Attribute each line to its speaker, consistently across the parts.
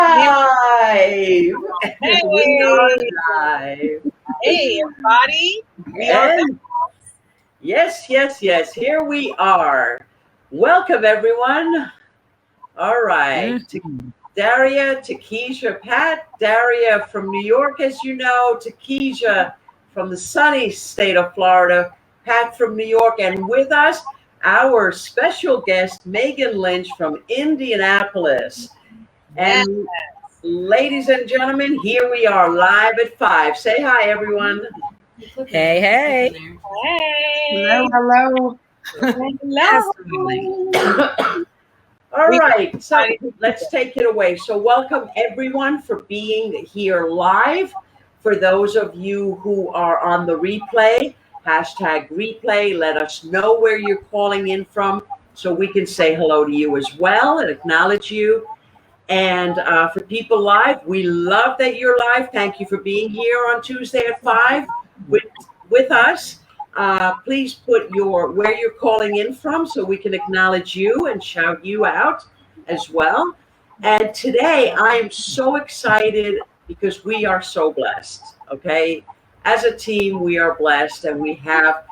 Speaker 1: live.
Speaker 2: Hey,
Speaker 1: We are live.
Speaker 2: hey, everybody. We are
Speaker 1: And yes. Here we are. Welcome, everyone. All right. Daria, to Keisha, Pat, Daria from New York, as you know, to Keisha from the sunny state of Florida, Pat from New York, and with us, our special guest, Megan Lynch from Indianapolis.
Speaker 2: back.
Speaker 1: And ladies and gentlemen, here we are live at 5. Say hi, everyone.
Speaker 3: Hey.
Speaker 2: Hey.
Speaker 4: Hello.
Speaker 2: Hello.
Speaker 1: All right, so let's take it away. So welcome everyone for being here live. For those of you who are on the replay, #replay, let us know where you're calling in from so we can say hello to you as well and acknowledge you. And for people live, we love that you're live. Thank you for being here on Tuesday at 5 with us. Please put where you're calling in from so we can acknowledge you and shout you out as well. And today I am so excited because we are so blessed. Okay, as a team, we are blessed, and we have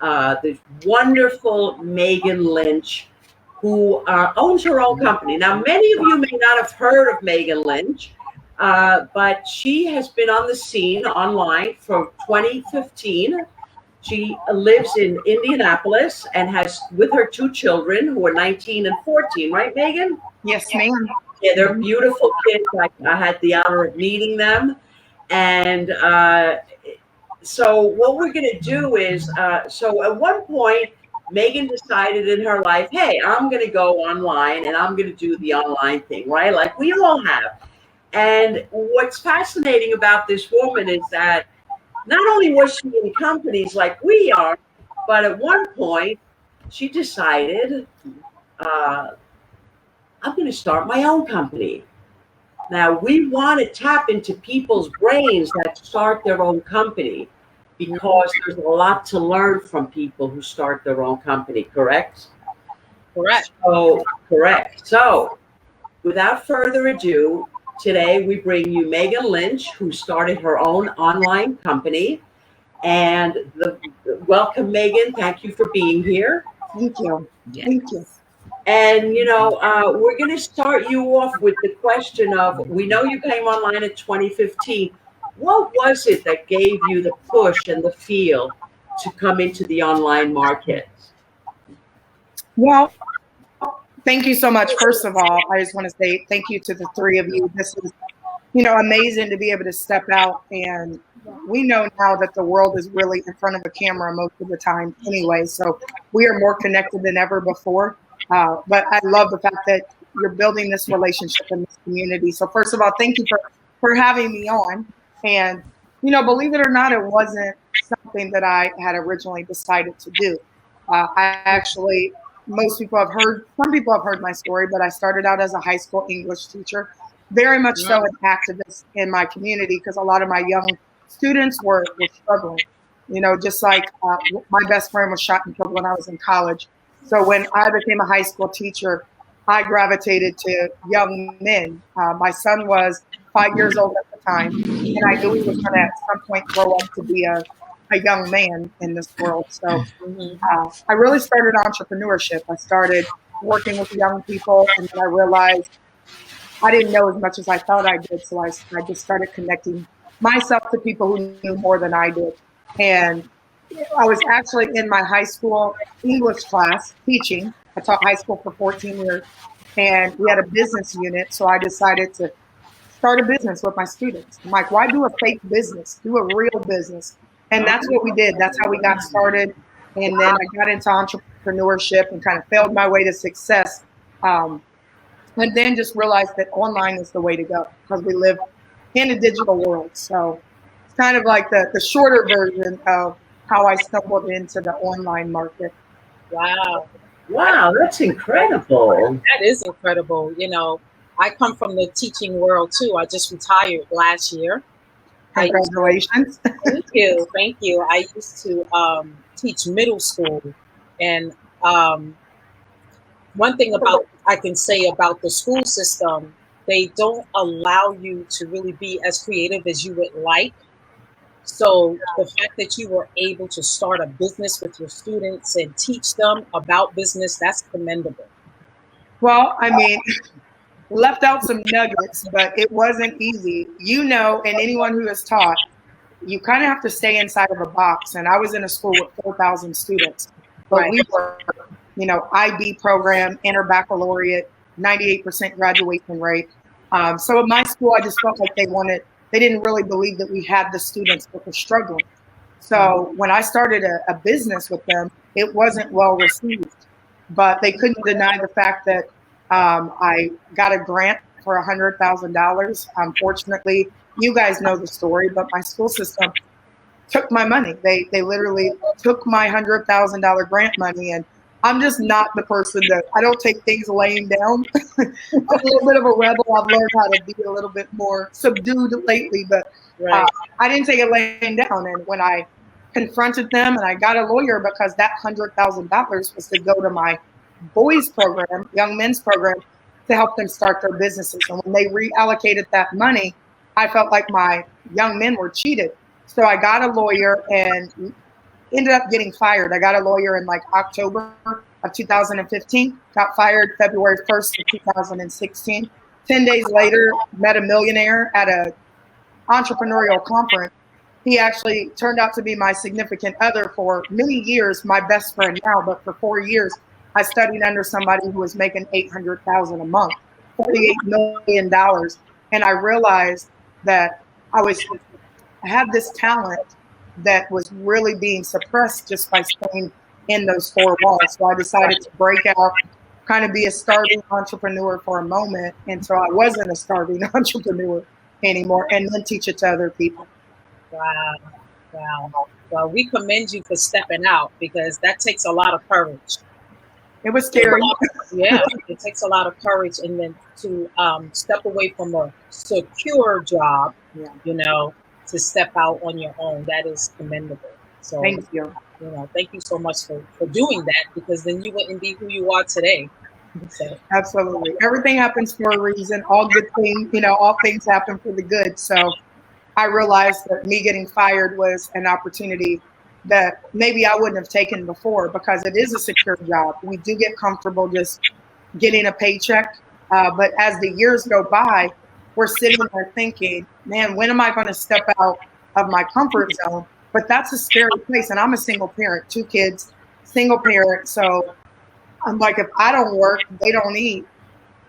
Speaker 1: the wonderful Megan Lynch, who owns her own company. Now, many of you may not have heard of Megan Lynch, but she has been on the scene online from 2015. She lives in Indianapolis and has with her 2 children who are 19 and 14, right, Megan?
Speaker 4: Yes, ma'am.
Speaker 1: Yeah, they're beautiful kids. I had the honor of meeting them. And so what we're going to do is, so at one point, Megan decided in her life, hey, I'm going to go online and I'm going to do the online thing, right? Like we all have. And what's fascinating about this woman is that not only was she in companies like we are, but at one point she decided, I'm going to start my own company. Now, we want to tap into people's brains that start their own company because there's a lot to learn from people who start their own company, correct?
Speaker 2: Correct.
Speaker 1: Correct. So, without further ado, today we bring you Megan Lynch, who started her own online company. And welcome, Megan. Thank you for being here.
Speaker 4: Thank you.
Speaker 3: Yeah.
Speaker 4: Thank you.
Speaker 1: And, we're going to start you off with the question of, we know you came online in 2015. What was it that gave you the push and the feel to come into the online market?
Speaker 4: Well, thank you so much. First of all, I just want to say thank you to the 3 of you. This is, amazing to be able to step out. And we know now that the world is really in front of a camera most of the time anyway. So we are more connected than ever before. But I love the fact that you're building this relationship in this community. So first of all, thank you for having me on. And, believe it or not, it wasn't something that I had originally decided to do. Some people have heard my story, but I started out as a high school English teacher, very much so an activist in my community because a lot of my young students were struggling, just like my best friend was shot and killed when I was in college. So when I became a high school teacher, I gravitated to young men. My son was 5 years old at the time, and I knew he was going to at some point grow up to be a young man in this world. So I really started entrepreneurship. I started working with young people, and then I realized I didn't know as much as I thought I did. So I just started connecting myself to people who knew more than I did. And I was actually in my high school English class teaching. I taught high school for 14 years, and we had a business unit. So I decided to start a business with my students. I'm like, why do a fake business? Do a real business. And that's what we did. That's how we got started. And then I got into entrepreneurship and kind of failed my way to success. And then just realized that online is the way to go because we live in a digital world. So it's kind of like the shorter version of how I stumbled into the online market.
Speaker 2: Wow.
Speaker 1: Wow, that's incredible.
Speaker 2: That is incredible. I come from the teaching world too. I just retired last year.
Speaker 4: Congratulations.
Speaker 2: Thank you. I used to teach middle school. And one thing I can say about the school system they don't allow you to really be as creative as you would like. So the fact that you were able to start a business with your students and teach them about business, that's commendable.
Speaker 4: Well, I mean, left out some nuggets, but it wasn't easy. And anyone who has taught, you kind of have to stay inside of a box. And I was in a school with 4,000 students, but
Speaker 2: Right.
Speaker 4: we were, IB program, inter baccalaureate, 98% graduation rate. So at my school, I just felt like they didn't really believe that we had the students that were struggling. So when I started a business with them, it wasn't well received, but they couldn't deny the fact that I got a grant for $100,000. Unfortunately, you guys know the story, but my school system took my money. They literally took my $100,000 grant money, and I'm just not the person I don't take things laying down. I'm a little bit of a rebel. I've learned how to be a little bit more subdued lately, but
Speaker 2: Right.
Speaker 4: I didn't take it laying down. And when I confronted them and I got a lawyer, because that $100,000 was to go to my boys program, young men's program, to help them start their businesses. And when they reallocated that money, I felt like my young men were cheated. So I got a lawyer and ended up getting fired. I got a lawyer in like October of 2015, got fired February 1st of 2016. 10 days later, met a millionaire at a entrepreneurial conference. He actually turned out to be my significant other for many years, my best friend now, but for 4 years, I studied under somebody who was making $800,000 a month, $48 million. And I realized that I had this talent that was really being suppressed just by staying in those four walls. So I decided to break out, kind of be a starving entrepreneur for a moment until I wasn't a starving entrepreneur anymore, and then teach it to other people.
Speaker 2: Wow. Wow. Well, we commend you for stepping out, because that takes a lot of courage.
Speaker 4: It was scary.
Speaker 2: Yeah, it takes a lot of courage, and then to step away from a secure job, to step out on your own. That is commendable. So
Speaker 4: Thank you.
Speaker 2: Thank you so much for doing that, because then you wouldn't be who you are today. So.
Speaker 4: Absolutely. Everything happens for a reason. All good things, all things happen for the good. So I realized that me getting fired was an opportunity that maybe I wouldn't have taken before, because it is a secure job. We do get comfortable just getting a paycheck. But as the years go by, we're sitting there thinking, man, when am I going to step out of my comfort zone? But that's a scary place. And I'm a single parent, 2 kids, single parent. So I'm like, if I don't work, they don't eat.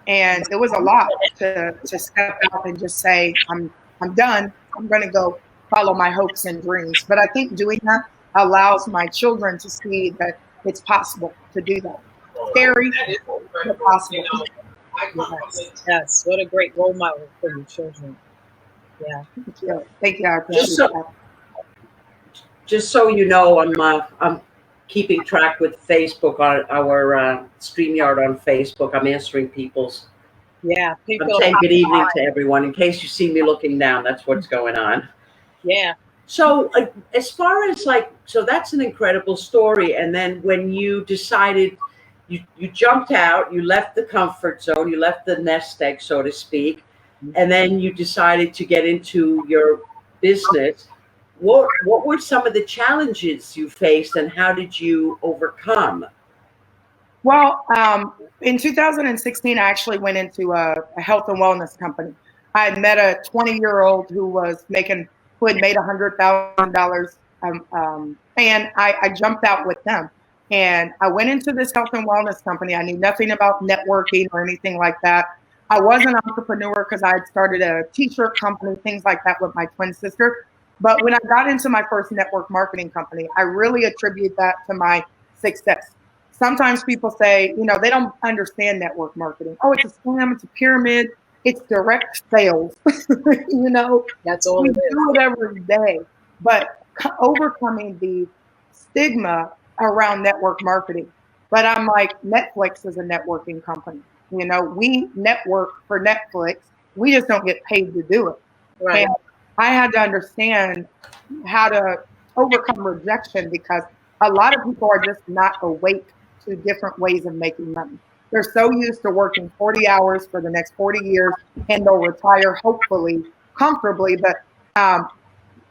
Speaker 4: And it was a lot to step out and just say, I'm done. I'm going to go follow my hopes and dreams. But I think doing that allows my children to see that it's possible to do that. Scary, but possible.
Speaker 2: Yes, what a great role model for your children. Yeah.
Speaker 4: Thank you. I appreciate that.
Speaker 1: Just so you know, I'm keeping track with Facebook on our StreamYard on Facebook. I'm answering people's.
Speaker 2: Yeah.
Speaker 1: I'm saying good evening to everyone. In case you see me looking down, that's what's going on.
Speaker 2: Yeah.
Speaker 1: So as far as so that's an incredible story. And then when you decided, you jumped out, you left the comfort zone, you left the nest egg, so to speak, and then you decided to get into your business. What were some of the challenges you faced, and how did you overcome?
Speaker 4: Well, in 2016, I actually went into a health and wellness company. I had met a 20-year-old who had made $100,000, and I jumped out with them. And I went into this health and wellness company. I knew nothing about networking or anything like that. I was an entrepreneur because I had started a t-shirt company, things like that, with my twin sister. But when I got into my first network marketing company, I really attribute that to my success. Sometimes people say, they don't understand network marketing. Oh, it's a scam, it's a pyramid, it's direct sales.
Speaker 2: That's all
Speaker 4: we
Speaker 2: it is.
Speaker 4: do it every day. But overcoming the stigma around network marketing. But I'm like, Netflix is a networking company. We network for Netflix. We just don't get paid to do it.
Speaker 2: Right.
Speaker 4: And I had to understand how to overcome rejection, because a lot of people are just not awake to different ways of making money. They're so used to working 40 hours for the next 40 years, and they'll retire hopefully comfortably. But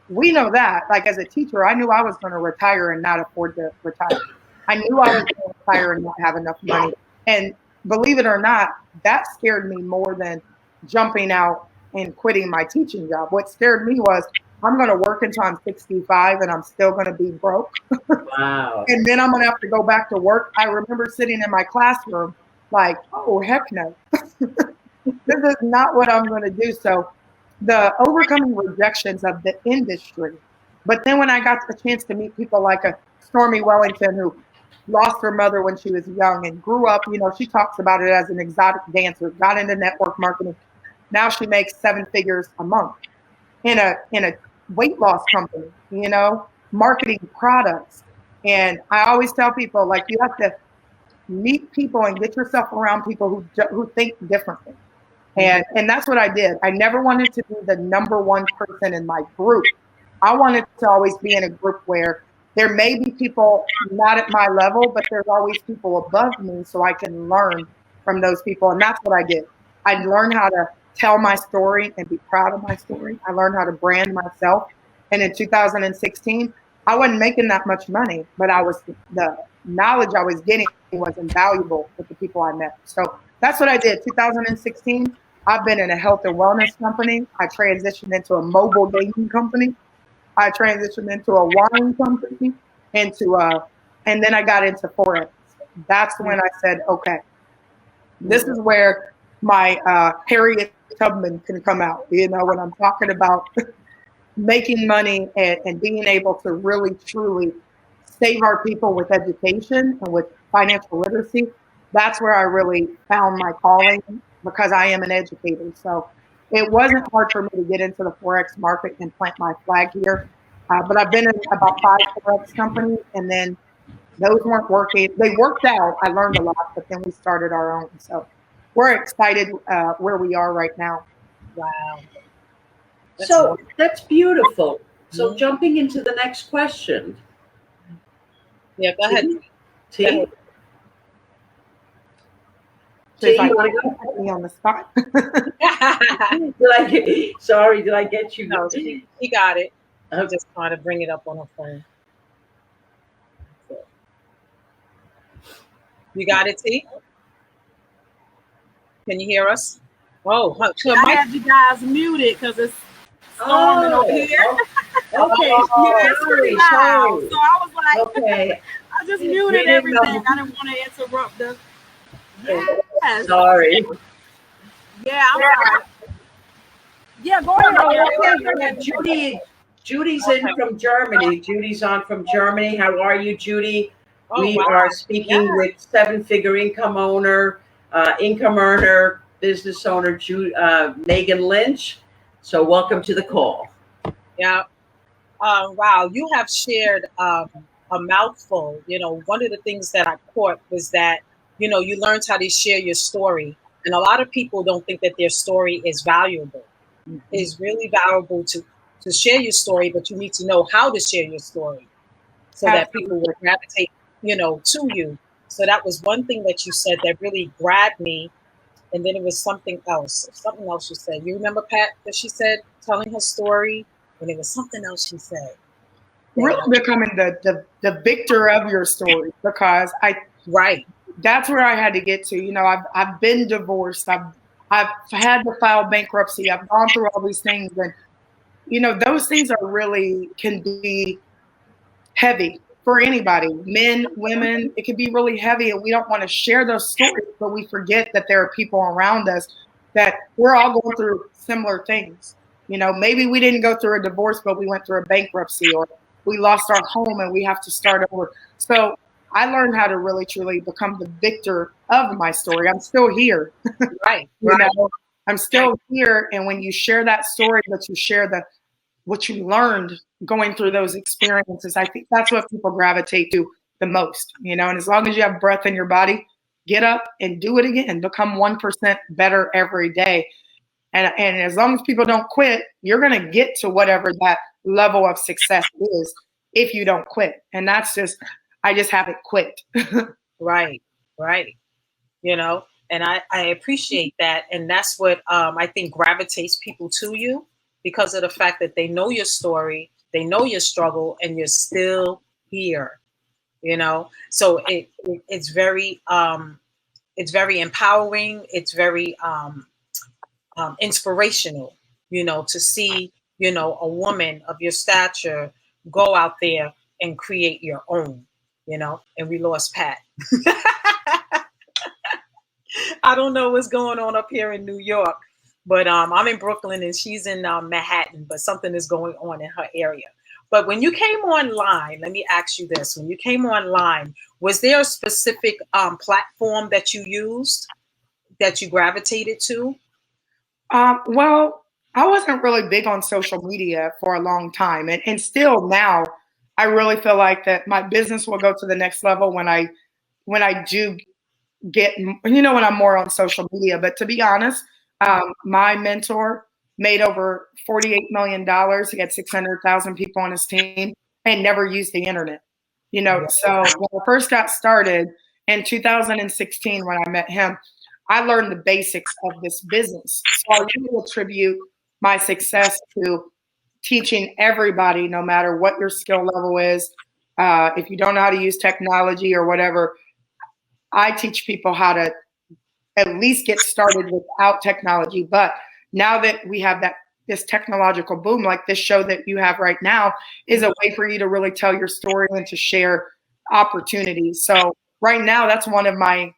Speaker 4: we know that, like as a teacher, I knew I was going to retire and not afford to retire. I knew I was going to retire and not have enough money. And believe it or not, that scared me more than jumping out and quitting my teaching job. What scared me was I'm going to work until I'm 65 and I'm still going to be broke.
Speaker 1: Wow.
Speaker 4: And then I'm going to have to go back to work. I remember sitting in my classroom like, oh, heck no. This is not what I'm going to do. So the overcoming rejections of the industry. But then when I got the chance to meet people like a Stormy Wellington, who lost her mother when she was young and grew up, she talks about it as an exotic dancer, got into network marketing. Now she makes 7 figures a month in a weight loss company, marketing products. And I always tell people, like, you have to meet people and get yourself around people who think differently. And that's what I did. I never wanted to be the number one person in my group. I wanted to always be in a group where there may be people not at my level, but there's always people above me so I can learn from those people. And that's what I did. I learned how to tell my story and be proud of my story. I learned how to brand myself. And in 2016, I wasn't making that much money, but the knowledge I was getting was invaluable with the people I met. So that's what I did. 2016, I've been in a health and wellness company. I transitioned into a mobile gaming company. I transitioned into a wine company, and then I got into Forex. That's when I said, okay, this is where my Harriet Tubman can come out. When I'm talking about making money and being able to really, truly save our people with education and with financial literacy, that's where I really found my calling, because I am an educator. So it wasn't hard for me to get into the Forex market and plant my flag here. But I've been in about 5 Forex companies, and then those weren't working. They worked out. I learned a lot, but then we started our own. So we're excited where we are right now.
Speaker 2: Wow.
Speaker 1: That's beautiful. So jumping into the next question.
Speaker 2: Yeah, go ahead.
Speaker 1: T?
Speaker 4: T, you want to put me on the spot?
Speaker 1: Sorry, did I get you?
Speaker 2: No, he got it. I'm just trying to bring it up on her phone. You got it, T? Can you hear us? Oh,
Speaker 3: I had you guys muted because it's storming over here.
Speaker 1: Okay,
Speaker 3: it's pretty loud. So I was like,
Speaker 1: okay.
Speaker 3: I just muted everything. I didn't want to interrupt the. Yes.
Speaker 1: Sorry.
Speaker 3: Yeah, I'm sorry. Yeah, go ahead.
Speaker 1: Judy's in from Germany. Judy's on from Germany. How are you, Judy? We are speaking with 7-figure income earner, business owner, Megan Lynch. So welcome to the call.
Speaker 2: Yeah. Wow, you have shared a mouthful. One of the things that I caught was that, you learned how to share your story. And a lot of people don't think that their story is valuable. Mm-hmm. It's really valuable to share your story, but you need to know how to share your story so that people will gravitate, to you. So that was one thing that you said that really grabbed me. And then it was something else you said. You remember, Pat, that she said, telling her story, and it was something else she said.
Speaker 4: Really becoming the victor of your story, because that's where I had to get to. I've been divorced. I've had to file bankruptcy. I've gone through all these things, and those things can be heavy for anybody, men, women. It can be really heavy, and we don't want to share those stories, but we forget that there are people around us that we're all going through similar things. Maybe we didn't go through a divorce, but we went through a bankruptcy, or we lost our home and we have to start over. So I learned how to really, truly become the victor of my story. I'm still here.
Speaker 2: Right.
Speaker 4: I'm still here. And when you share that story, but you share what you learned going through those experiences, I think that's what people gravitate to the most, and as long as you have breath in your body, get up and do it again, become 1% better every day. And as long as people don't quit, you're going to get to whatever that level of success is if you don't quit. And I just haven't quit.
Speaker 2: Right. And I appreciate that. And that's what I think gravitates people to you, because of the fact that they know your story, they know your struggle, and you're still here, So it's very empowering. It's very inspirational, to see, a woman of your stature go out there and create your own, and we lost Pat. I don't know what's going on up here in New York, but I'm in Brooklyn and she's in Manhattan, but something is going on in her area. But when you came online, let me ask you this. When you came online, was there a specific platform that you used, that you gravitated to?
Speaker 4: Well, I wasn't really big on social media for a long time. And still now, I really feel like that my business will go to the next level when I do get, when I'm more on social media. But to be honest, my mentor made over $48 million. He had 600,000 people on his team and never used the internet. So when I first got started in 2016, when I met him, I learned the basics of this business. So I really attribute my success to teaching everybody, no matter what your skill level is. If you don't know how to use technology or whatever, I teach people how to at least get started without technology. But now that we have this technological boom, like this show that you have right now, is a way for you to really tell your story and to share opportunities. So right now, that's one of my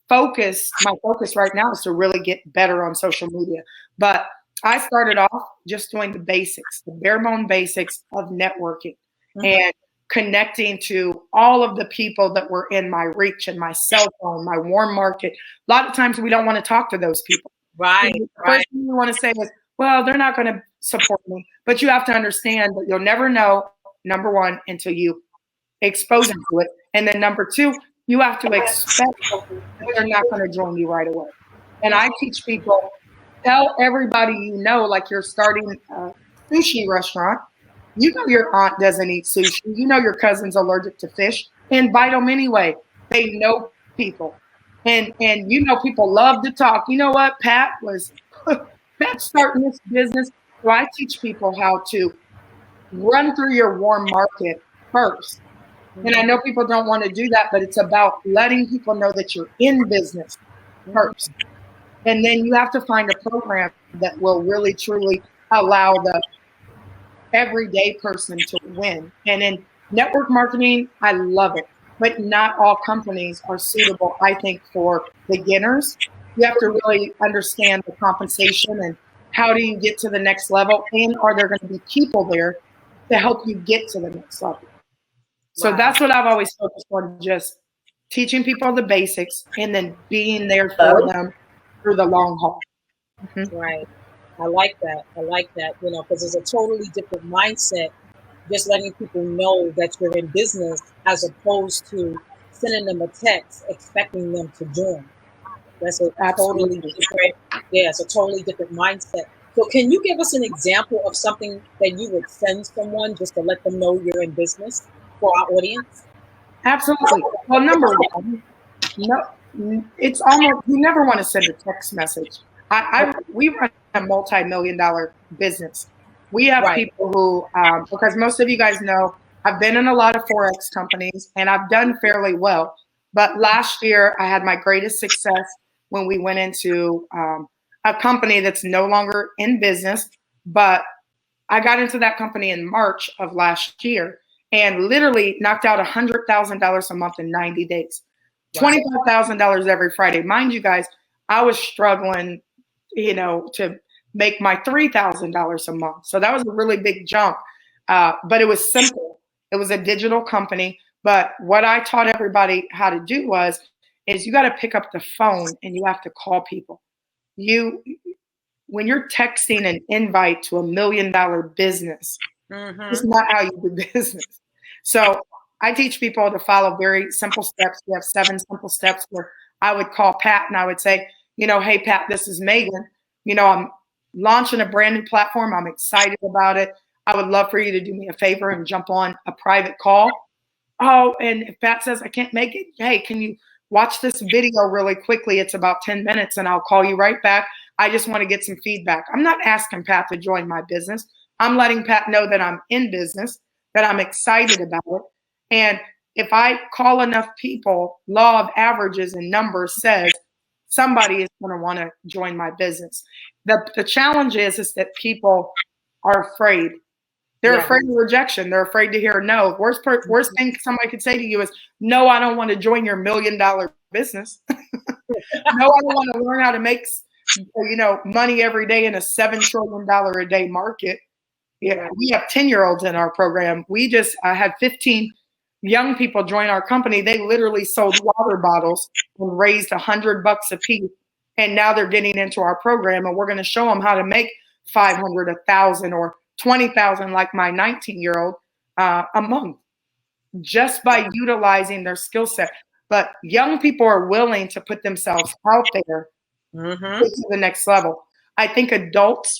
Speaker 4: focus. My focus right now is to really get better on social media. But I started off just doing the basics, the bare bone basics of networking and connecting to all of the people that were in my reach and my cell phone, my warm market. A lot of times we don't want to talk to those people.
Speaker 2: Right.
Speaker 4: First thing you want to say is, well, they're not going to support me. But you have to understand that you'll never know, number one, until you expose them to it. And then number two, you have to expect that they're not going to join you right away. And I teach people, tell everybody like you're starting a sushi restaurant. You know your aunt doesn't eat sushi. You know your cousin's allergic to fish. Invite them anyway. They know people. And people love to talk. You know what? Pat's starting this business. So I teach people how to run through your warm market first. And I know people don't want to do that, but it's about letting people know that you're in business first. And then you have to find a program that will really, truly allow the everyday person to win. And in network marketing, I love it, but not all companies are suitable, I think, for beginners. You have to really understand the compensation and how do you get to the next level, and are there going to be people there to help you get to the next level? So that's what I've always focused on, just teaching people the basics and then being there for them through the long haul.
Speaker 2: Right. I like that. Because it's a totally different mindset, just letting people know that you're in business as opposed to sending them a text expecting them to join. That's a totally different, it's a totally different mindset. So can you give us an example of something that you would send someone just to let them know you're in business for our audience?
Speaker 4: Absolutely. Well, number one, it's almost, you never want to send a text message. We run a multi-million-dollar business. We have people who, because most of you guys know, I've been in a lot of Forex companies and I've done fairly well. But last year I had my greatest success when we went into a company that's no longer in business. But I got into that company in March of last year and literally knocked out $100,000 a month in 90 days, $25,000 every Friday. Mind you guys, I was struggling, to make my $3,000 a month. So that was a really big jump. But it was simple. It was a digital company. But what I taught everybody how to do is you got to pick up the phone and you have to call people. When you're texting an invite to $1 million business, it's not how you do business. So I teach people to follow very simple steps. We have 7 simple steps where I would call Pat and I would say, hey, Pat, this is Megan. I'm launching a brand new platform. I'm excited about it. I would love for you to do me a favor and jump on a private call. Oh, and if Pat says I can't make it, hey, can you watch this video really quickly. It's about 10 minutes and I'll call you right back. I just want to get some feedback. I'm not asking Pat to join my business. I'm letting Pat know that I'm in business, that I'm excited about it. And if I call enough people, law of averages and numbers says somebody is going to want to join my business. The challenge is that people are afraid. They're afraid of rejection. They're afraid to hear no. Worst thing somebody could say to you is, no, I don't want to join your $1 million business. No, I don't want to learn how to make money every day in a $7 trillion a day market. Yeah, we have 10-year-olds in our program. We just had 15 young people join our company. They literally sold water bottles and raised $100 a piece. And now they're getting into our program, and we're going to show them how to make 500, 1,000, or 20,000, like my 19-year-old a month, just by utilizing their skill set. But young people are willing to put themselves out there to the next level. I think adults,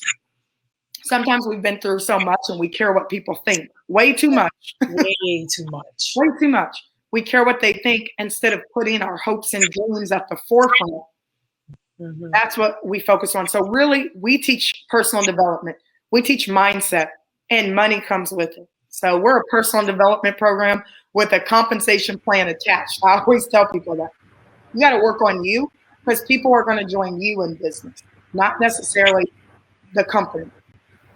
Speaker 4: sometimes we've been through so much and we care what people think. Way too much.
Speaker 2: Way too much.
Speaker 4: Way too much. We care what they think instead of putting our hopes and dreams at the forefront. That's what we focus on. So really, we teach personal development. We teach mindset, and money comes with it. So we're a personal development program with a compensation plan attached. I always tell people that you got to work on you, because people are going to join you in business, not necessarily the company.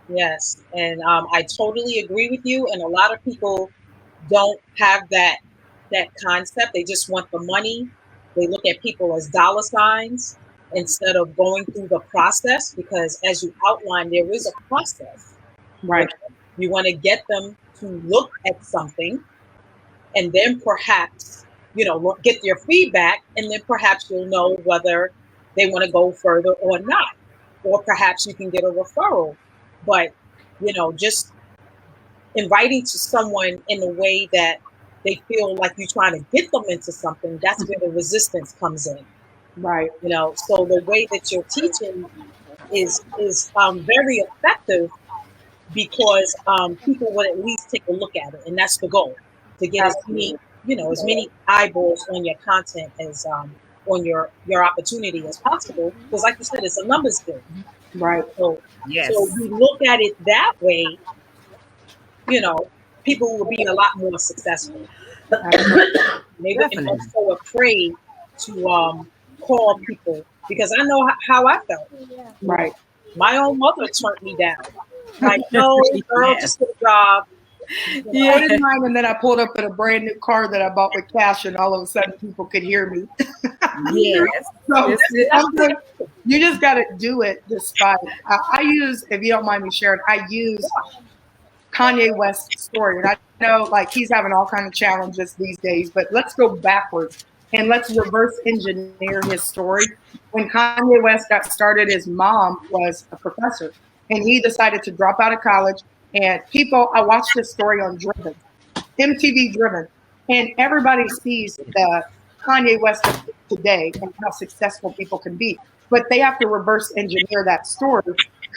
Speaker 2: Yes, and I totally agree with you. And a lot of people don't have that concept. They just want the money. They look at people as dollar signs instead of going through the process, because as you outlined, there is a process.
Speaker 4: Right.
Speaker 2: You want to get them to look at something, and then perhaps, get their feedback, and then perhaps you'll know whether they want to go further or not. Or perhaps you can get a referral. But, just inviting to someone in a way that they feel like you're trying to get them into something, that's where the resistance comes in.
Speaker 4: Right.
Speaker 2: So the way that you're teaching is very effective, because people would at least take a look at it. And that's the goal, to get as many eyeballs on your content as on your opportunity as possible. Because like you said, it's a numbers game.
Speaker 4: Right.
Speaker 2: So we look at it that way, people will be a lot more successful. They wouldn't be so afraid to call people, because I know how I felt.
Speaker 4: Right.
Speaker 2: My own mother turned me down. Like, no, girl, just get a job.
Speaker 4: Yeah. And then I pulled up in a brand new car that I bought with cash, and all of a sudden people could hear me.
Speaker 1: Yes.
Speaker 4: So you just got to do it despite. I use, if you don't mind me sharing, I use Kanye West's story. And I know, like, he's having all kinds of challenges these days, but let's go backwards and let's reverse engineer his story. When Kanye West got started, his mom was a professor, and he decided to drop out of college. And I watched this story on Driven, MTV Driven, and everybody sees the Kanye West of today and how successful people can be. But they have to reverse engineer that story.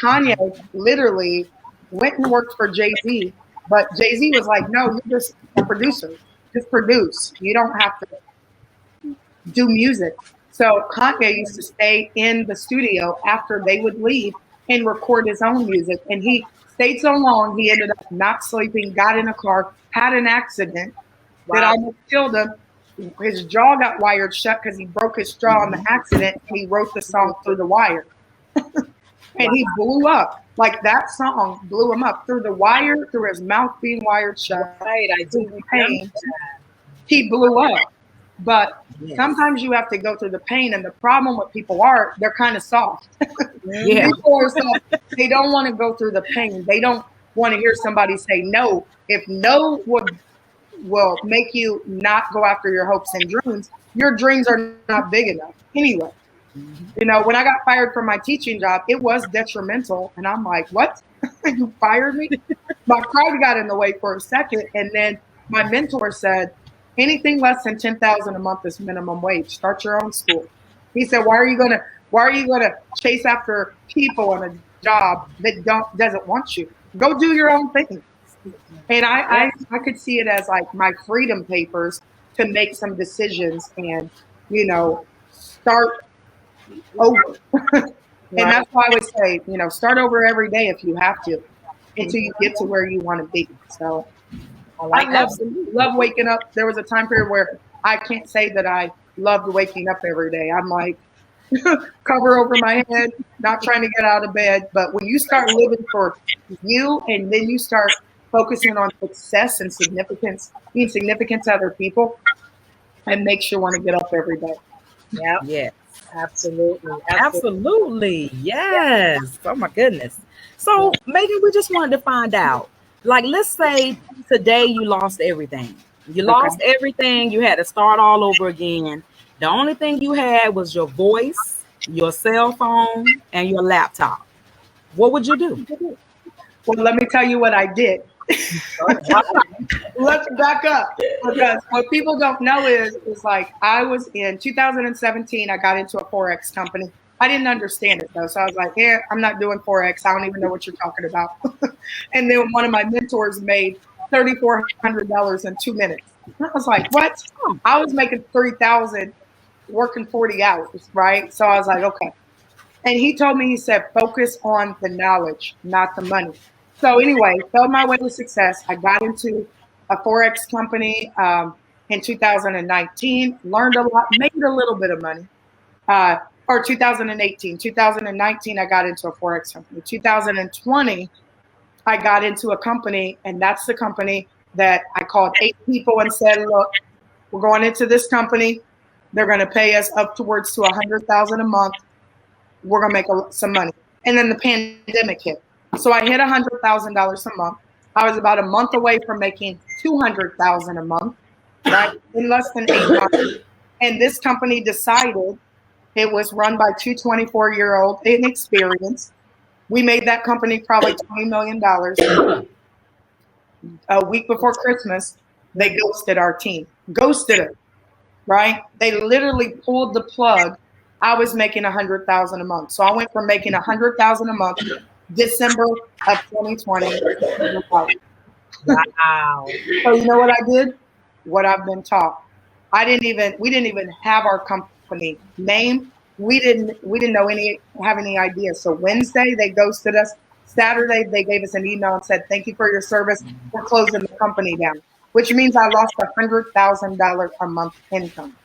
Speaker 4: Kanye literally went and worked for Jay-Z, but Jay-Z was like, no, you're just a producer. Just produce. You don't have to do music. So Kanye used to stay in the studio after they would leave and record his own music. And he stayed so long, he ended up not sleeping, got in a car, had an accident that almost killed him. His jaw got wired shut because he broke his jaw in the accident. And he wrote the song Through the Wire. And he blew up. Like, that song blew him up through the wire, through his mouth being wired shut.
Speaker 2: Right, I do.
Speaker 4: Pain. He blew up. But sometimes you have to go through the pain. And the problem with people they're kind of soft. People are soft. They don't want to go through the pain. They don't want to hear somebody say no. If no will make you not go after your hopes and dreams, your dreams are not big enough anyway. When I got fired from my teaching job, it was detrimental. And I'm like, what? You fired me? My pride got in the way for a second. And then my mentor said, anything less than $10,000 a month is minimum wage. Start your own school. He said, why are you gonna chase after people in a job that doesn't want you? Go do your own thing. And I could see it as like my freedom papers to make some decisions and start over. And that's why I would say, start over every day if you have to, until you get to where you want to be. So I love waking up. There was a time period where I can't say that I loved waking up every day. I'm like, cover over my head, not trying to get out of bed. But when you start living for you, and then you start focusing on success and significance, being significant to other people, it makes you want to get up every day.
Speaker 2: Yeah.
Speaker 3: Yes.
Speaker 2: Absolutely.
Speaker 3: Yes. Oh my goodness. So maybe we just wanted to find out. Like, let's say today you lost everything. You lost everything. You had to start all over again. The only thing you had was your voice, your cell phone, and your laptop. What would you do?
Speaker 4: Well, let me tell you what I did. Let's back up, because what people don't know is like, I was in 2017, I got into a Forex company. I didn't understand it though. So I was like, yeah, I'm not doing Forex. I don't even know what you're talking about. And then one of my mentors made $3,400 in 2 minutes. And I was like, what? I was making 3,000 working 40 hours, right? So I was like, okay. And he told me, he said, focus on the knowledge, not the money. So anyway, fell my way to success. I got into a Forex company in 2019, learned a lot, made a little bit of money. Or 2018. 2019, I got into a Forex company. 2020, I got into a company, and that's the company that I called 8 people and said, look, we're going into this company. They're going to pay us up towards to $100,000 a month. We're going to make some money. And then the pandemic hit. So I hit $100,000 a month. I was about a month away from making $200,000 a month, right? In less than 8 months. And this company decided, it was run by 2 24-year-old inexperienced. We made that company probably $20 million. A week before Christmas, they ghosted our team. Ghosted it, right? They literally pulled the plug. I was making $100,000 a month. So I went from making $100,000 a month December of 2020.
Speaker 2: Wow.
Speaker 4: So you know what I did? What I've been taught. We didn't even have our company name. We didn't have any idea. So Wednesday they ghosted us. Saturday they gave us an email and said, thank you for your service. We're closing the company down, which means I lost $100,000 a month income.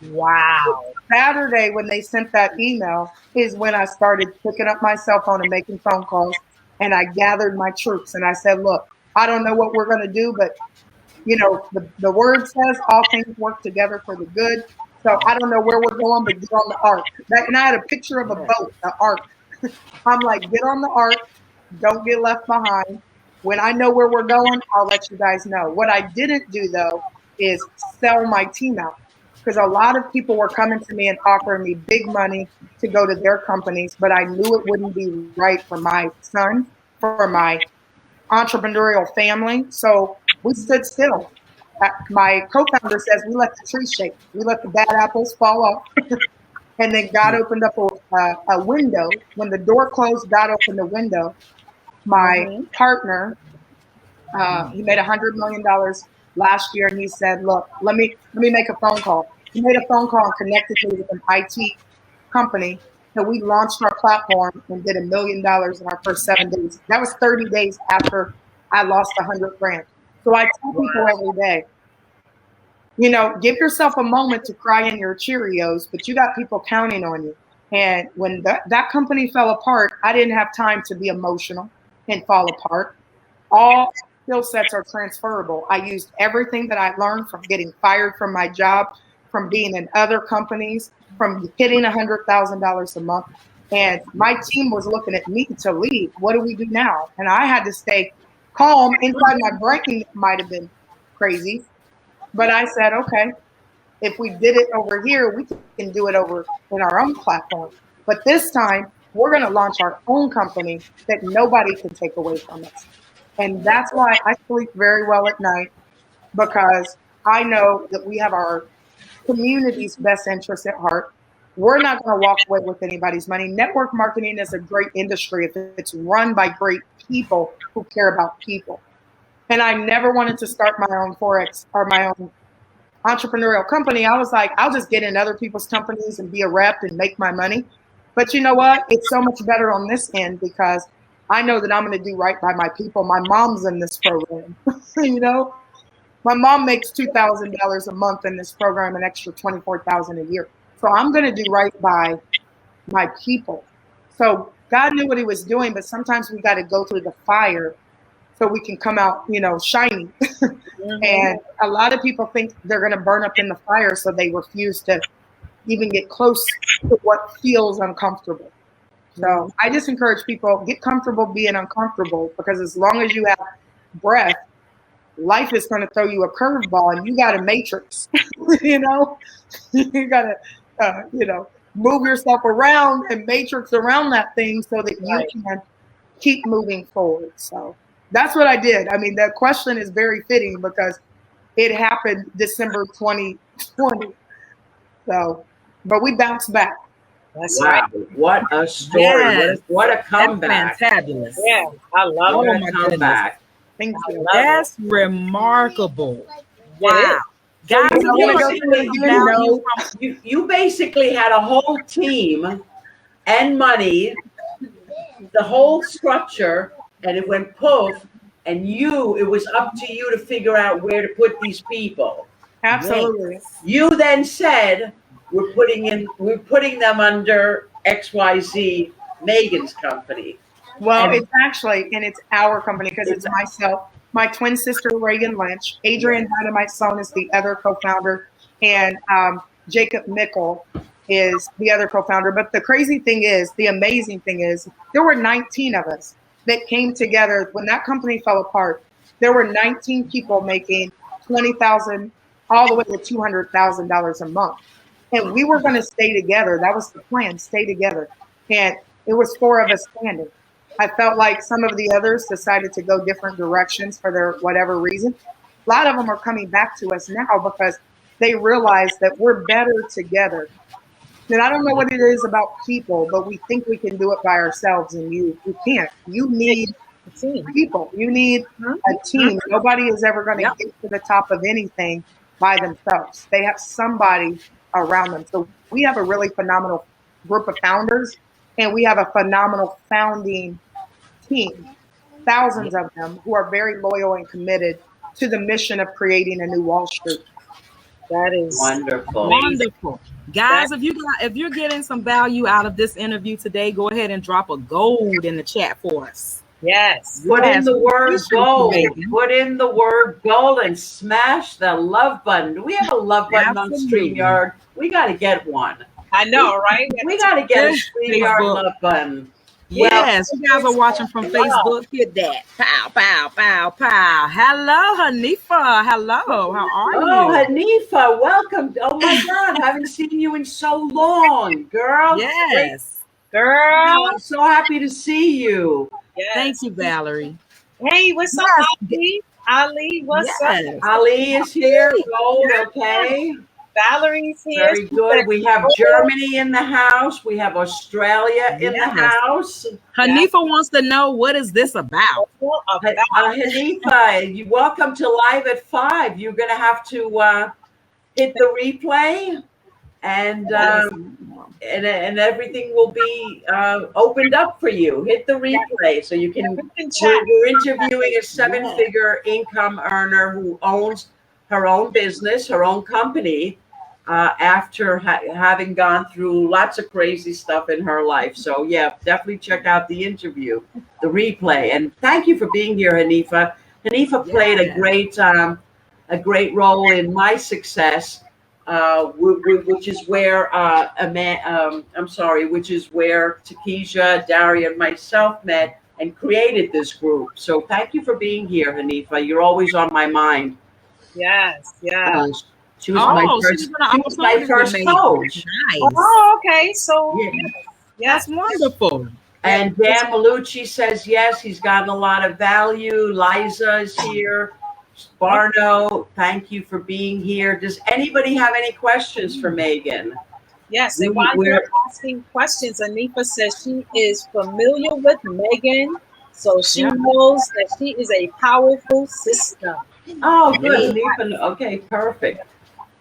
Speaker 2: Wow.
Speaker 4: Saturday, when they sent that email, is when I started picking up my cell phone and making phone calls, and I gathered my troops and I said, look, I don't know what we're going to do, but the word says all things work together for the good. So I don't know where we're going, but get on the ark. And I had a picture of a boat, the ark. I'm like, get on the ark. Don't get left behind. When I know where we're going, I'll let you guys know. What I didn't do, though, is sell my team out, because a lot of people were coming to me and offering me big money to go to their companies, but I knew it wouldn't be right for my son, for my entrepreneurial family. So we stood still. My co-founder says we let the tree shake. We let the bad apples fall off. And then God opened up a window. When the door closed, God opened the window. My partner, he made $100 million last year, and he said, look, let me make a phone call. He made a phone call and connected me with an IT company. So we launched our platform and did $1 million in our first 7 days. That was 30 days after I lost 100 grand. So I tell people every day, give yourself a moment to cry in your Cheerios, but you got people counting on you. And when that company fell apart, I didn't have time to be emotional and fall apart. All skill sets are transferable. I used everything that I learned from getting fired from my job, from being in other companies, from hitting $100,000 a month. And my team was looking at me to leave. What do we do now? And I had to stay calm. Inside my brain might have been crazy, but I said, okay, if we did it over here, we can do it over in our own platform. But this time, we're going to launch our own company that nobody can take away from us. And that's why I sleep very well at night, because I know that we have our community's best interest at heart. We're not going to walk away with anybody's money. Network marketing is a great industry if it's run by great people who care about people. And I never wanted to start my own Forex or my own entrepreneurial company, I was like, I'll just get in other people's companies and be a rep and make my money. But you know what? It's so much better on this end because I know that I'm going to do right by my people. My mom's in this program, you know. My mom makes $2,000 a month in this program, an extra $24,000 a year. So I'm going to do right by my people. So God knew what He was doing, but sometimes we got to go through the fire so we can come out, you know, shiny. And a lot of people think they're going to burn up in the fire, so they refuse to even get close to what feels uncomfortable. So I just encourage people, get comfortable being uncomfortable, because as long as you have breath, life is going to throw you a curveball, and you got a matrix. You know, you got to, you know, move yourself around and matrix around that thing so that you can keep moving forward. So that's what I did. I mean, that question is very fitting because it happened December 2020. So, but we bounced back.
Speaker 2: That's
Speaker 1: Wow,
Speaker 2: right.
Speaker 1: what a story.
Speaker 3: Yes.
Speaker 1: What a comeback.
Speaker 3: That's fantabulous.
Speaker 2: Yeah, I love
Speaker 1: What
Speaker 2: it.
Speaker 1: a
Speaker 3: my
Speaker 1: comeback.
Speaker 4: Thank you.
Speaker 3: That's remarkable.
Speaker 2: It
Speaker 3: Wow. Guys,
Speaker 1: So
Speaker 3: if
Speaker 1: you
Speaker 3: you are
Speaker 1: basically-
Speaker 3: getting value from
Speaker 1: You basically had a whole team and money, the whole structure, and it went poof, and it was up to you to figure out where to put these people.
Speaker 4: Absolutely.
Speaker 1: You then said, we're putting them under XYZ, Megan's company.
Speaker 4: Well,
Speaker 1: And-
Speaker 4: it's actually, and it's our company because it's myself, my twin sister, Reagan Lynch, Adrian Dynamite Sloan is the other co-founder, and Jacob Mickle is the other co-founder. But the crazy thing is, the amazing thing is, there were 19 of us that came together. When that company fell apart, there were 19 people making $20,000 all the way to $200,000 a month. And we were going to stay together. That was the plan, stay together. And it was 4 of us standing. I felt like some of the others decided to go different directions for their whatever reason. A lot of them are coming back to us now because they realize that we're better together. And I don't know what it is about people, but we think we can do it by ourselves, and you can't. You need people. You need a team. Nobody is ever going to get to the top of anything by themselves. They have somebody around them. So we have a really phenomenal group of founders, and we have a phenomenal founding team, thousands of them who are very loyal and committed to the mission of creating a new Wall Street.
Speaker 2: That is
Speaker 1: Wonderful.
Speaker 3: Wonderful. Guys, if you're getting some value out of this interview today, go ahead and drop a gold in the chat for us.
Speaker 2: Yes.
Speaker 1: Put in the word
Speaker 3: Appreciate
Speaker 1: gold.
Speaker 3: you, Megan.
Speaker 1: Put in the word gold and smash the love button. Do we have a love button on
Speaker 3: Absolutely.
Speaker 1: StreamYard? We got to get one.
Speaker 2: I know, right?
Speaker 1: We got to get a
Speaker 3: Yes,
Speaker 1: StreamYard
Speaker 3: Facebook.
Speaker 1: love button.
Speaker 3: Yes, you guys are watching from Facebook. Hit that. Pow, pow, pow, pow. Hello, Hanifa. Hello. How are
Speaker 1: Oh,
Speaker 3: you?
Speaker 1: Hanifa, welcome. Oh my God, haven't seen you in so long, girl.
Speaker 3: Yes.
Speaker 2: Girl.
Speaker 1: I'm so happy to see you.
Speaker 2: Yes.
Speaker 3: Thank you, Valerie.
Speaker 2: Hey, what's up, Ali? Ali, what's up?
Speaker 3: Yes.
Speaker 1: Ali is here. Gold, okay.
Speaker 2: Valerie's here.
Speaker 1: Very good. We have Germany in the house. We have Australia in the
Speaker 3: Yes.
Speaker 1: house.
Speaker 3: Hanifa wants to know, what is this about?
Speaker 1: Hanifa, welcome to Live at 5. You're going to have to hit the replay, and everything will be opened up for you. Hit the replay so you can. We're interviewing a 7-figure income earner who owns her own business, her own company, after having gone through lots of crazy stuff in her life. So yeah, definitely check out the interview, the replay. And thank you for being here, Hanifa. Hanifa played a great role in my success, which is where which is where Takesha, Daria, and myself met and created this group. So thank you for being here, Hanifa. You're always on my mind.
Speaker 2: Yes, yeah.
Speaker 1: She was my first coach.
Speaker 3: Nice.
Speaker 2: Oh, okay. So
Speaker 3: That's wonderful.
Speaker 1: And Dan Malucci says yes, he's gotten a lot of value. Liza is here. Barno, thank you for being here. Does anybody have any questions for Megan?
Speaker 2: Yes, and while you're asking questions, Anifa says she is familiar with Megan, so she knows that she is a powerful sister.
Speaker 1: Oh, good. Anifa, okay, perfect.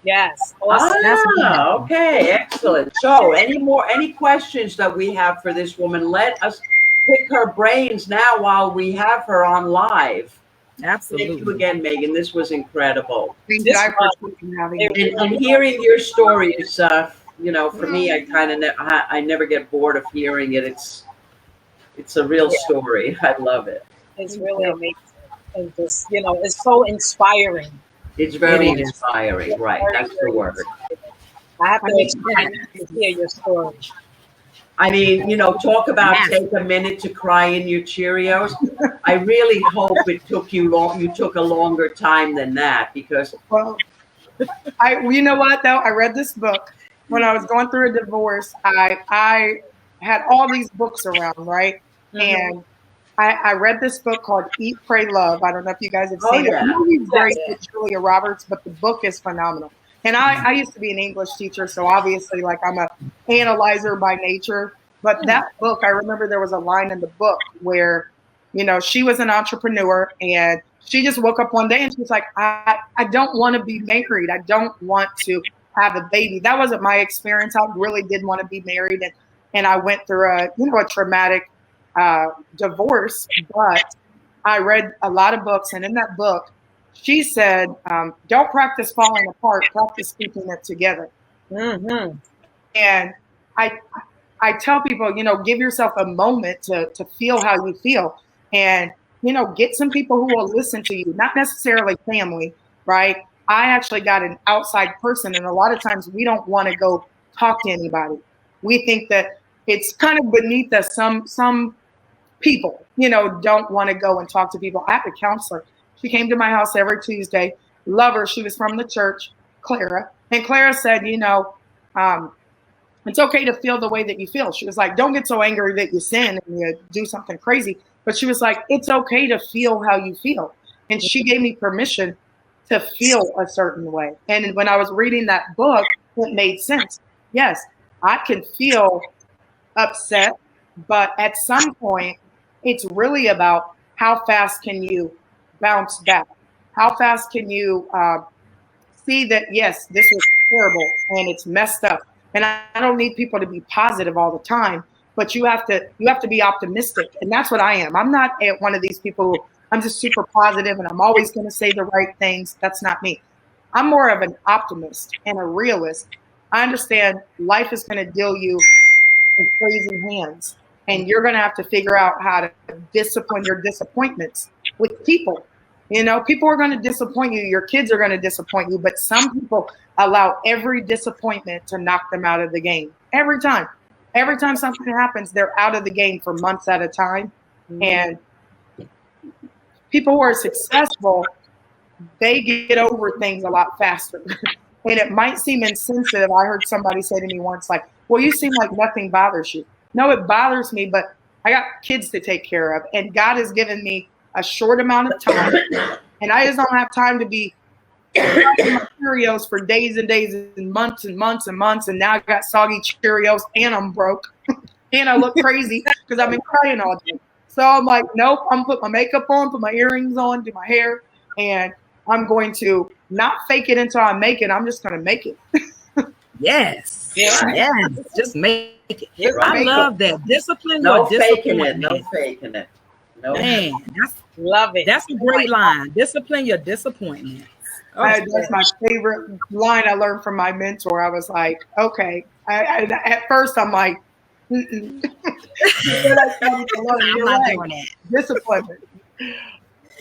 Speaker 2: Yes. Awesome.
Speaker 1: Ah, okay, excellent. So, any questions that we have for this woman? Let us pick her brains now while we have her on live. Thank you
Speaker 3: Absolutely.
Speaker 1: again, Megan. This was incredible.
Speaker 4: Thank you.
Speaker 2: This
Speaker 4: I
Speaker 2: was-
Speaker 4: appreciate you having me.
Speaker 1: And hearing your story is, for me, I never get bored of hearing it. It's a real story. I love it.
Speaker 2: It's really amazing. And just, it's so inspiring.
Speaker 1: It's very
Speaker 3: It is.
Speaker 1: inspiring, right?
Speaker 2: Very,
Speaker 1: That's the
Speaker 2: very
Speaker 1: word.
Speaker 2: I have to hear your story.
Speaker 1: I mean, talk about
Speaker 3: Yes.
Speaker 1: take a minute to cry in your Cheerios. I really hope it took you long. You took a longer time than that because
Speaker 4: Well, you know what though? I read this book when I was going through a divorce. I had all these books around, right? And I read this book called Eat, Pray, Love. I don't know if you guys have seen it.
Speaker 1: yeah.
Speaker 4: The movie's great
Speaker 2: Yes.
Speaker 4: with Julia Roberts, but the book is phenomenal. And I used to be an English teacher, so obviously, like, I'm a analyzer by nature. But that book, I remember there was a line in the book where, she was an entrepreneur and she just woke up one day and she was like, I don't want to be married. I don't want to have a baby. That wasn't my experience. I really did want to be married. And I went through a traumatic divorce, but I read a lot of books. And in that book, she said, don't practice falling apart, practice keeping it together.
Speaker 2: Mm-hmm.
Speaker 4: And I tell people, give yourself a moment to feel how you feel. And, get some people who will listen to you, not necessarily family, right? I actually got an outside person. And a lot of times we don't want to go talk to anybody. We think that it's kind of beneath us. Some people, don't want to go and talk to people. I have a counselor. She came to my house every Tuesday. Love her. She was from the church, Clara. And Clara said, it's okay to feel the way that you feel. She was like, don't get so angry that you sin and you do something crazy. But she was like, it's okay to feel how you feel. And she gave me permission to feel a certain way. And when I was reading that book, it made sense. Yes, I can feel upset, but at some point, it's really about how fast can you bounce back? How fast can you see that, yes, this was terrible and it's messed up. And I don't need people to be positive all the time, but you have to be optimistic. And that's what I am. I'm not one of these people who I'm just super positive and I'm always going to say the right things. That's not me. I'm more of an optimist and a realist. I understand life is going to deal you in crazy hands, and you're going to have to figure out how to discipline your disappointments with people. People are going to disappoint you. Your kids are going to disappoint you, but some people allow every disappointment to knock them out of the game. Every time something happens, they're out of the game for months at a time. And people who are successful, they get over things a lot faster. And it might seem insensitive. I heard somebody say to me once, like, well, you seem like nothing bothers you. No, it bothers me, but I got kids to take care of. And God has given me a short amount of time. And I just don't have time to be eating my Cheerios for days and days and months and months and months. And now I got soggy Cheerios and I'm broke. And I look crazy because I've been crying all day. So I'm like, nope, I'm going to put my makeup on, put my earrings on, do my hair. And I'm going to not fake it until I make it. I'm just going to make it.
Speaker 3: Yes.
Speaker 2: Yeah.
Speaker 3: Yes. Just make it.
Speaker 1: Right.
Speaker 3: I love that. Discipline
Speaker 1: No
Speaker 3: your
Speaker 1: faking it.
Speaker 3: disappointment.
Speaker 1: No faking it. No.
Speaker 3: Man,
Speaker 2: Love it.
Speaker 3: that's a great line. Discipline your disappointment.
Speaker 4: That's my favorite line I learned from my mentor. I was like, okay. At first, I'm like, mm-mm. Then I started to learn,
Speaker 3: I'm
Speaker 4: you're
Speaker 3: not
Speaker 4: right.
Speaker 3: doing that.
Speaker 4: Discipline.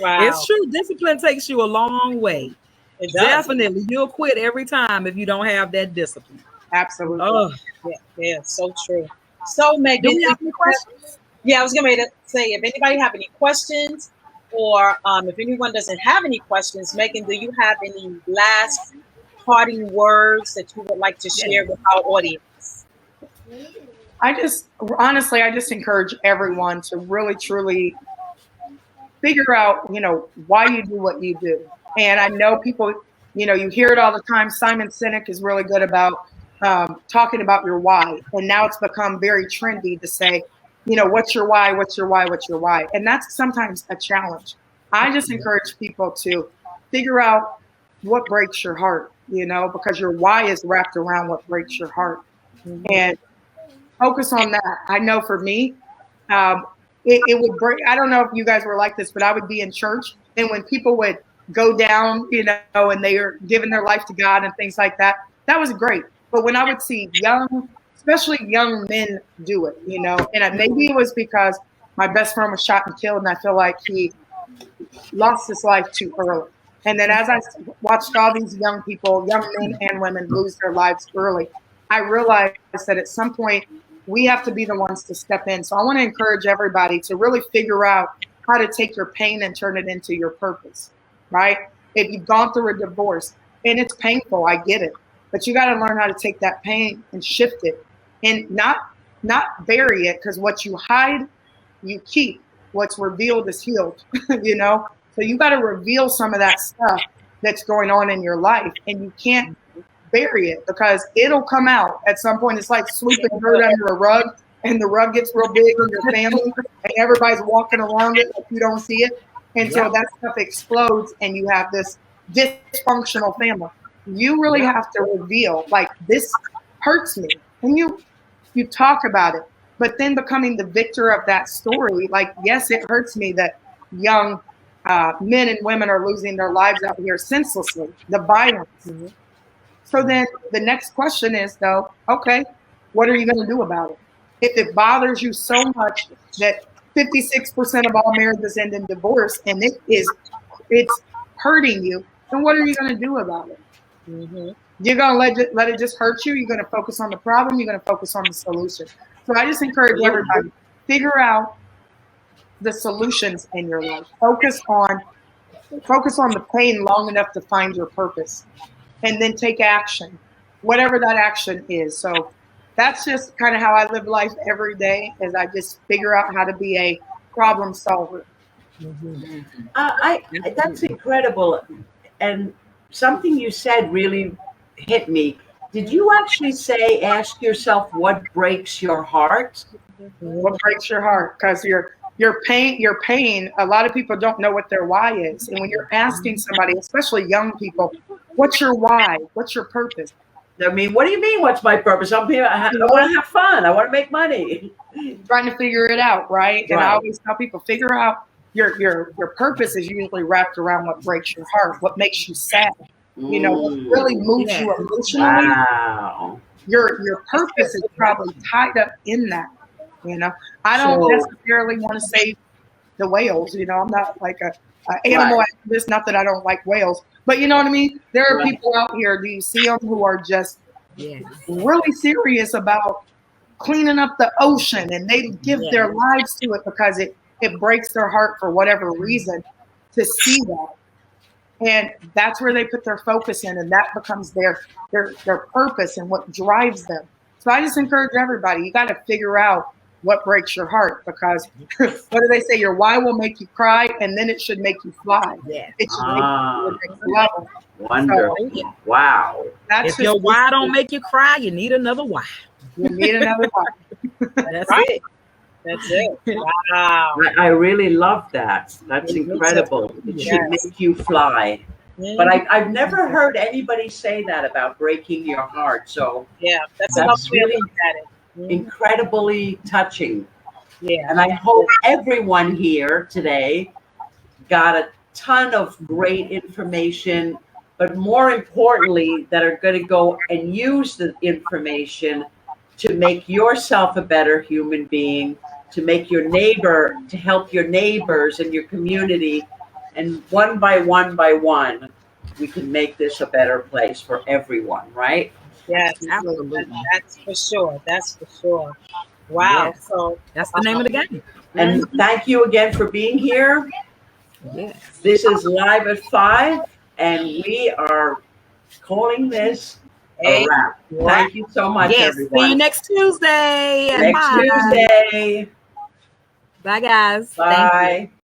Speaker 2: Wow.
Speaker 3: It's true. Discipline takes you a long way.
Speaker 2: It does.
Speaker 3: Definitely. You'll quit every time if you don't have that discipline.
Speaker 4: Absolutely.
Speaker 3: Oh,
Speaker 2: Yeah, so true. So, Megan,
Speaker 3: do we have any questions?
Speaker 2: yeah, I was getting ready to say, if anybody have any questions, or if anyone doesn't have any questions, Megan, do you have any last parting words that you would like to share with our audience?
Speaker 4: I just encourage everyone to really, truly figure out, why you do what you do. And I know people, you hear it all the time. Simon Sinek is really good about talking about your why. And now it's become very trendy to say, what's your why? What's your why? What's your why? And that's sometimes a challenge. I just encourage people to figure out what breaks your heart. you know, because your why is wrapped around what breaks your heart.
Speaker 2: Mhm.
Speaker 4: And focus on that. I know for me, it would break. I don't know if you guys were like this, but I would be in church, and when people would go down, you know, and they are giving their life to God and things like that, that was great. But when I would see young, especially young men do it, you know, and maybe it was because my best friend was shot and killed, and I feel like he lost his life too early. And then as I watched all these young people, young men and women lose their lives early, I realized that at some point we have to be the ones to step in. So I want to encourage everybody to really figure out how to take your pain and turn it into your purpose, right? If you've gone through a divorce and it's painful, I get it, but you got to learn how to take that pain and shift it and not bury it, because what you hide, you keep. What's revealed is healed, you know? So you got to reveal some of that stuff that's going on in your life, and you can't bury it because it'll come out at some point. It's like sweeping dirt under a rug, and the rug gets real big in your family, and everybody's walking around it like you don't see it. And so that stuff explodes, and you have this dysfunctional family. You really have to reveal, like, this hurts me. And you talk about it, but then becoming the victor of that story. Like, yes, it hurts me that young men and women are losing their lives out here senselessly, the violence.
Speaker 2: Mm-hmm.
Speaker 4: So then the next question is, though, okay, what are you going to do about it? If it bothers you so much that 56% of all marriages end in divorce, and it's hurting you, then what are you going to do about it?
Speaker 2: Mm-hmm.
Speaker 4: You're going to let it just hurt you? You're going to focus on the problem? You're going to focus on the solution? So I just encourage everybody, figure out the solutions in your life. Focus on the pain long enough to find your purpose, and then take action, whatever that action is. So that's just kind of how I live life every day, as I just figure out how to be a problem solver.
Speaker 2: Mm-hmm.
Speaker 1: That's incredible. And something you said really hit me. Did you actually say, ask yourself what breaks your heart?
Speaker 4: What breaks your heart? Because your pain, a lot of people don't know what their why is. And when you're asking somebody, especially young people, what's your why? What's your purpose?
Speaker 1: I mean, what do you mean, what's my purpose? I want to have fun. I want to make money.
Speaker 4: Trying to figure it out, right? And I
Speaker 1: Right.
Speaker 4: always tell people, figure out your purpose is usually wrapped around what breaks your heart, what makes you sad. You know, what really moves you emotionally.
Speaker 1: Wow.
Speaker 4: Your purpose is probably tied up in that. You know, I don't necessarily want to save the whales. You know, I'm not like a animal activist. Not that I don't like whales, but you know what I mean. There are people out here. Do you see them who are just really serious about cleaning up the ocean, and they give their lives to it because it breaks their heart for whatever reason to see that. And that's where they put their focus in, and that becomes their purpose and what drives them. So I just encourage everybody, you got to figure out what breaks your heart, because what do they say? Your why will make you cry, and then it should make you fly.
Speaker 3: Yeah.
Speaker 4: It should make you to the next level.
Speaker 1: Wonderful.
Speaker 4: So,
Speaker 1: Wow.
Speaker 4: that's
Speaker 3: If your why don't make you cry, you need another why.
Speaker 4: You need another why.
Speaker 3: That's
Speaker 2: Right.
Speaker 3: it.
Speaker 2: That's it. Wow.
Speaker 1: I really love that. That's incredible. It should make you fly. But I've never heard anybody say that about breaking your heart. So
Speaker 2: that's another way
Speaker 1: really
Speaker 2: to look at it.
Speaker 1: incredibly touching.
Speaker 2: Yeah.
Speaker 1: And I hope everyone here today got a ton of great information, but more importantly, that are going to go and use the information to make yourself a better human being, to make your neighbor, to help your neighbors and your community. And one by one, we can make this a better place for everyone, right?
Speaker 2: Yes,
Speaker 3: Absolutely.
Speaker 2: That's for sure. That's for sure. Wow.
Speaker 3: Yes.
Speaker 2: So
Speaker 3: That's the name of the game.
Speaker 1: And thank you again for being here.
Speaker 3: Yes.
Speaker 1: This is Live at 5, and we are calling this a wrap. Thank you so much, everyone.
Speaker 3: See you next Tuesday.
Speaker 1: Next Tuesday.
Speaker 3: Bye, guys.
Speaker 1: Bye.
Speaker 3: Thank you.